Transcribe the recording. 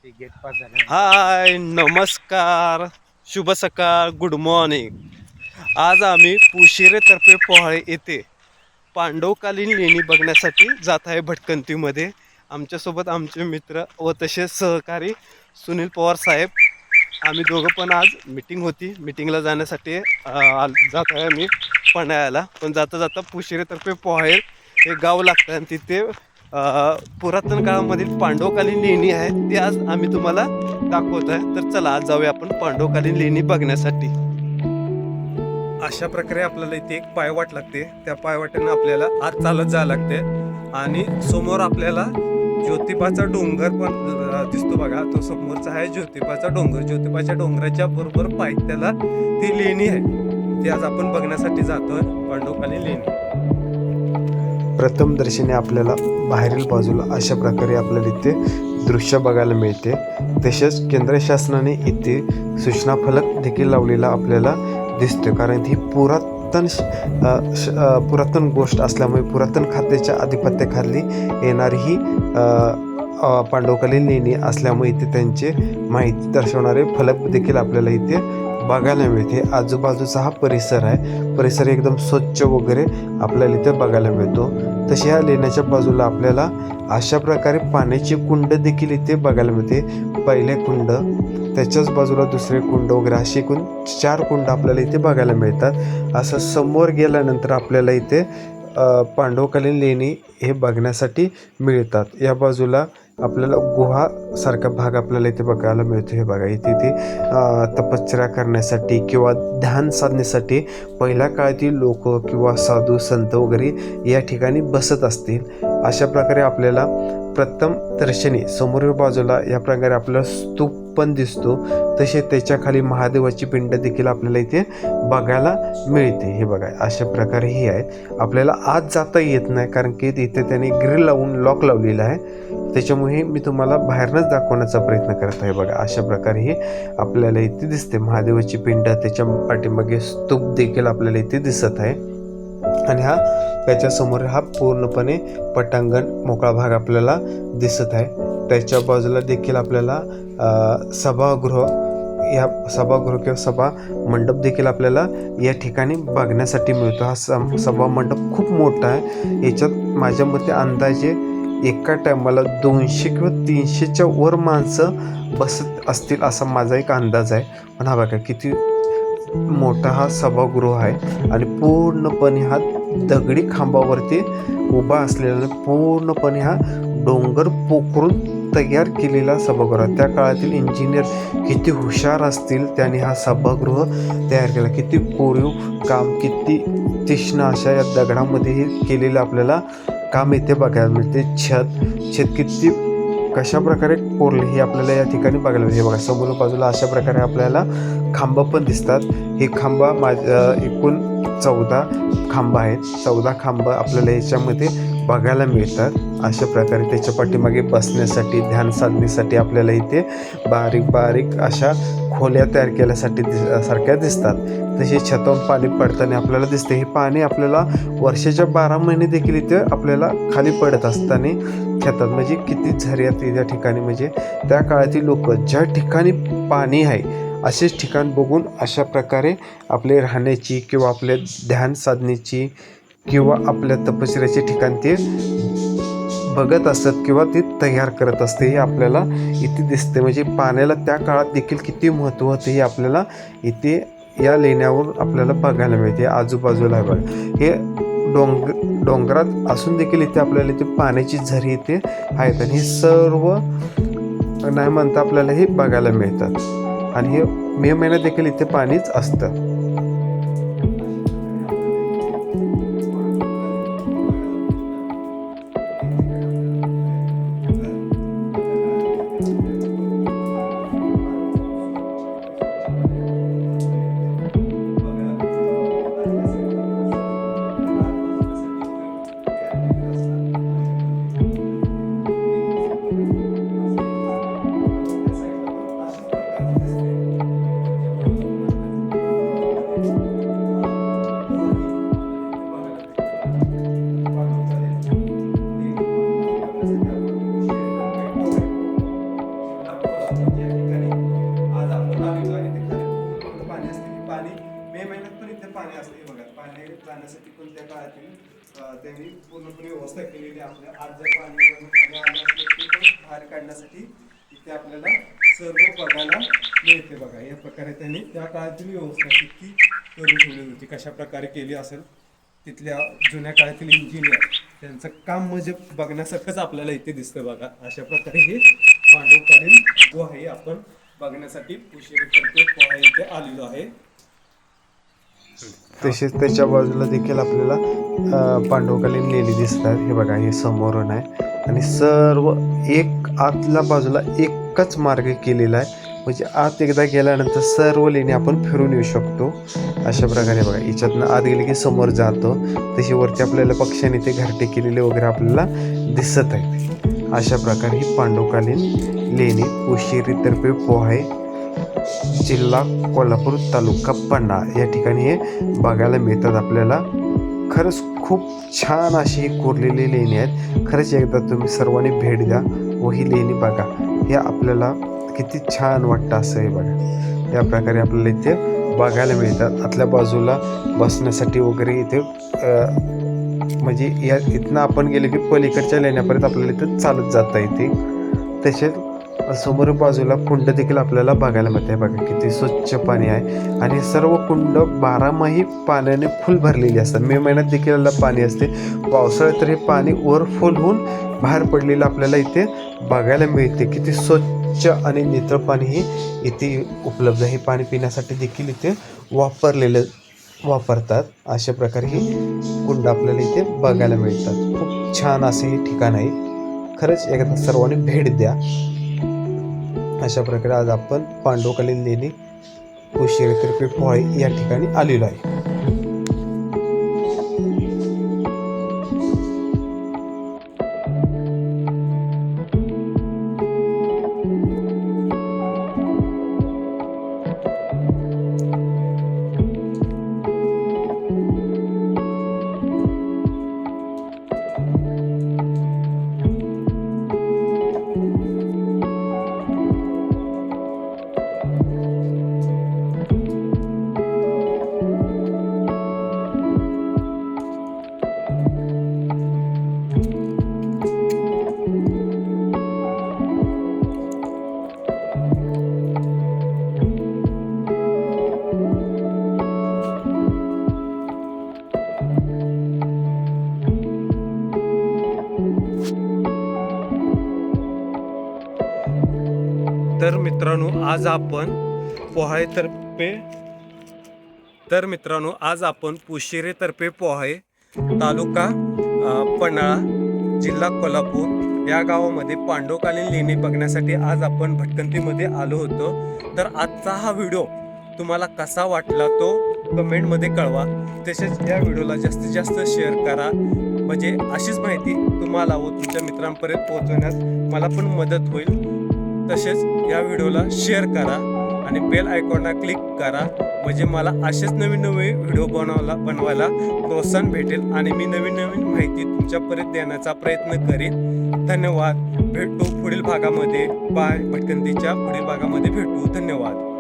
ते gate pass झालं. हाय, नमस्कार, शुभ सकाळ, गुड मॉर्निंग. आज आम्ही पुशिरेतर्फे पोहाळे येथे पांडवकालीन लेणी बघण्यासाठी जात आहे भटकंतीमध्ये. आमच्यासोबत आमचे मित्र व तसेच सहकारी सुनील पवार साहेब. आम्ही दोघं पण आज मीटिंग होती, मीटिंगला जाण्यासाठी जात आहे आम्ही पन्हाळ्याला. पण जाता जाता पुशिरेतर्फे पोहाळे हे गाव लागतं आणि तिथे पुरातन काळामधील पांडवकालीन लेणी आहे ती आज आम्ही तुम्हाला दाखवत आहे. तर चला आज जाऊया आपण पांडवकालीन लेणी बघण्यासाठी. अशा प्रकारे आपल्याला इथे एक पायवाट लागते. त्या पायवाटेनं आपल्याला आज चालत जावं लागते आणि समोर आपल्याला ज्योतिबाचा डोंगर पण दिसतो बघा. तो समोरचा आहे ज्योतिबाचा डोंगर. ज्योतिबाच्या डोंगराच्या बरोबर पायथ्याला ती लेणी आहे. ती आज आपण बघण्यासाठी जातोय, पांडवकालीन लेणी. प्रथम दर्शनी आपल्याला बाहेरील बाजूला अशा प्रकारे आपल्याला इथे दृश्य बघायला मिळते. तसेच केंद्र शासनाने इथे सूचना फलक देखील लावलेला आपल्याला दिसतो, कारण ही पुरातन गोष्ट असल्यामुळे पुरातन खात्याच्या आधिपत्याखाली येणारी ही पांडवकालीन लेणी असल्यामुळे इथे त्यांचे माहिती दर्शवणारे फलक देखील आपल्याला इथे बघायला मिळते. आजूबाजूचा हा परिसर आहे, परिसर एकदम स्वच्छ वगैरे आपल्याला इथे बघायला मिळतो. तसे ह्या लेण्याच्या बाजूला आपल्याला अशा प्रकारे पाण्याची कुंड देखील इथे बघायला मिळते. पहिले कुंड, त्याच्याच बाजूला दुसरे कुंड वगैरे असे एकूण 4 कुंड आपल्याला इथे बघायला मिळतात. असं समोर गेल्यानंतर आपल्याला इथे पांडवकालीन लेणी हे बघण्यासाठी मिळतात. या बाजूला आपल्याला गुहा सारखा भाग आपल्याला इथे बघायला मिळतो. हे बघा, इथे तपश्चर्या करण्यासाठी किंवा ध्यान साधण्यासाठी पहिल्या काळातील लोक किंवा साधू संत वगैरे या ठिकाणी बसत असतील. अशा प्रकारे आपल्याला प्रथम दर्शनी समोरील बाजूला या प्रकारे आपल्याला स्तूप पण दिसतो. तसे त्याच्या खाली महादेवाची पिंड देखील आपल्याला इथे बघायला मिळते. हे बघा, अशा प्रकारे हे आहे. आपल्याला आत जाता येत नाही, कारण की इथे त्याने ग्रिल लावून लॉक लावलेला आहे. त्याच्यामुळे मी तुम्हाला बाहेरनच दाखवण्याचा प्रयत्न करत आहे. बघा, अशा प्रकारे हे आपल्याला इथे दिसते. महादेवाची पिंड, त्याच्या पाठीमागे स्तूप देखील आपल्याला इथे दिसत आहे. आणि त्याच्यासमोर हा पूर्णपणे पटांगण मोकळा भाग आपल्याला दिसत आहे. त्याच्या बाजूला देखील आपल्याला सभागृह किंवा सभा मंडप देखील आपल्याला या ठिकाणी बघण्यासाठी मिळतो. हा सभा मंडप खूप मोठा आहे. याच्यात माझ्या मते अंदाजे एका टायमाला 200 किंवा 300च्या वर माणसं बसत असतील असा माझा एक अंदाज आहे. पण हा बघा किती मोठा हा सभागृह आहे आणि पूर्णपणे हा दगडी खांबावरती उभा असलेला, पूर्णपणे हा डोंगर पोखरून तयार केलेला सभागृह. त्या काळातील इंजिनियर किती हुशार असतील, त्याने हा सभागृह तयार केला. किती कोरीव काम, किती तीक्ष्ण अशा या दगडामध्ये हे केलेलं आपल्याला काम इथे बघायला मिळते. छत किती कशा प्रकारे कोरले हे आपल्याला या ठिकाणी बघायला मिळते. बघा, समोर बाजूला अशा प्रकारे आपल्याला खांब पण दिसतात. हे खांब एकूण 14 खांब आहेत. 14 खांब आपल्याला याच्यामध्ये बघायला मिळतात. अशा प्रकारे त्याच्या पाठीमागे बसण्यासाठी, ध्यान साधण्यासाठी आपल्याला इथे बारीक बारीक अशा खोल्या तयार केल्यासाठी सारख्या दिसतात. तसे छतावरून पाणी पडताना आपल्याला दिसते. हे पाणी आपल्याला वर्षाच्या 12 महिने देखील इथे आपल्याला खाली पडत असताना छतात, म्हणजे किती झऱ्यात या ठिकाणी, म्हणजे त्या काळातील लोक ज्या ठिकाणी पाणी आहे असेच ठिकाण बघून अशा प्रकारे आपले राहण्याची किंवा आपल्या ध्यान साधण्याची किंवा आपल्या तपश्चर्याचे ठिकाण ते बघत असत किंवा ते तयार करत असते. हे आपल्याला इथे दिसते. म्हणजे पाण्याला त्या काळात देखील किती महत्त्व होते हे आपल्याला इथे या लेण्यावर आपल्याला बघायला मिळते. आजूबाजूला बघा, हे डोंगरात असून देखील इथे आपल्याला इथे पाण्याची झरी इथे आहेत आणि हे सर्व नाही म्हणता आपल्याला हे बघायला मिळतात. आणि हे मे महिन्यात देखील इथे पाणीच असतं. बाजूला या ठिकाणी आज आपण आलेलो आहे. इथे खाली पूर्ण पाणी असते. हे पाणी मे महिन्यात पण इथे पाणी असते. हे बघा, पाणी जाण्यासाठी पण त्या काळातील त्यांनी पूर्णपणे व्यवस्था केलेली आहे. आपल्या आज जर पाणी आलं असलं ते पण बाहेर काढण्यासाठी इथे आपल्याला सर्व बघायला मिळते. बघा, या प्रकारे त्यांनी त्या काळातील व्यवस्था किती करून ठेवली होती, कशा प्रकारे केली असेल. तिथल्या जुन्या काळातील इंजिनियर त्यांचं काम म्हणजे बघण्यासारखंच आपल्याला इथे दिसतं. बघा, अशा प्रकारे हे पांडवकालीन गुहा हे आपण बघण्यासाठी पुशेरीतर्फे पोहा इथे आलेलो आहे. तसेच त्याच्या बाजूला देखील आपल्याला पांडवकालीन लेणी दिसतात. हे बघा, हे समोरून आहे आणि सर्व एक आतल्या बाजूला एकच मार्ग केलेला आहे. म्हणजे आत एकदा गेल्यानंतर सर्व लेणी आपण फिरून येऊ शकतो. अशा प्रकारे बघा, याच्यातनं आत गेले की समोर जातो. तशी वरती आपल्याला पक्ष्यांनी ते घरटे केलेले वगैरे आपल्याला दिसत आहेत. अशा प्रकारे ही पांडवकालीन लेणी पुशेरीतर्फे पोहाय, जिल्हा कोल्हापूर, तालुका पन्हाळा या ठिकाणी हे बघायला मिळतात आपल्याला. खरंच खूप छान अशी ही कोरलेली लेणी आहेत. खरंच एकदा तुम्ही सर्वांनी भेट द्या व ही लेणी बघा. हे आपल्याला किती छान वाटतं असं आहे बघा. या प्रकारे आपल्याला इथे बघायला मिळतात. आतल्या बाजूला बसण्यासाठी वगैरे इथे म्हणजे या इथनं आपण गेले की पलीकडच्या लेण्यापर्यंत आपल्याला इथं चालत जाता येते. तसेच समोर बाजूला कुंड देखील आपल्याला बघायला मिळते. बघा, किती स्वच्छ पाणी आहे आणि सर्व कुंड बारामाही पाण्याने फुल भरलेली असतात. मे महिन्यात देखील याला पाणी असते. पावसाळ्यात तर हे पाणी ओव्हरफुल होऊन बाहेर पडलेलं आपल्याला इथे बघायला मिळते. किती स्वच्छ आणि नितळ पाणी हे इथे उपलब्ध आहे. हे पाणी पिण्यासाठी देखील इथे वापरतात. अशा प्रकारे ही कुंड आपल्याला इथे बघायला मिळतात. खूप छान असे हे ठिकाण आहे. खरंच एकदा सर्वांनी भेट द्या. अशा प्रकारे आज आपण पांडवकालीन लेणी पुशेरीतर्फे पोहाय या ठिकाणी आलेलो आहे. तर मित्रांनो, आज आपण पुशेरीतर्फे पोहाय, तालुका पन्हाळा, जिल्हा कोल्हापूर या गावामध्ये पांडवकालीन लेणी बघण्यासाठी आज आपण भटकंतीमध्ये आलो होतो. तर आजचा हा व्हिडिओ तुम्हाला कसा वाटला तो कमेंटमध्ये कळवा. तसेच या व्हिडिओला जास्तीत जास्त शेअर करा, म्हणजे अशीच माहिती तुम्हाला व तुमच्या मित्रांपर्यंत पोहोचवण्यास मला पण मदत होईल. तसेच या व्हिडिओला शेअर करा आणि बेल आयकॉनला क्लिक करा, म्हणजे मला असेच नवीन व्हिडिओ बनवायला प्रोत्साहन भेटेल आणि मी नवीन माहिती तुमच्यापर्यंत देण्याचा प्रयत्न करेन. धन्यवाद. भेटू पुढील भागामध्ये. भटकंतीच्या पुढील भागामध्ये भेटू. धन्यवाद.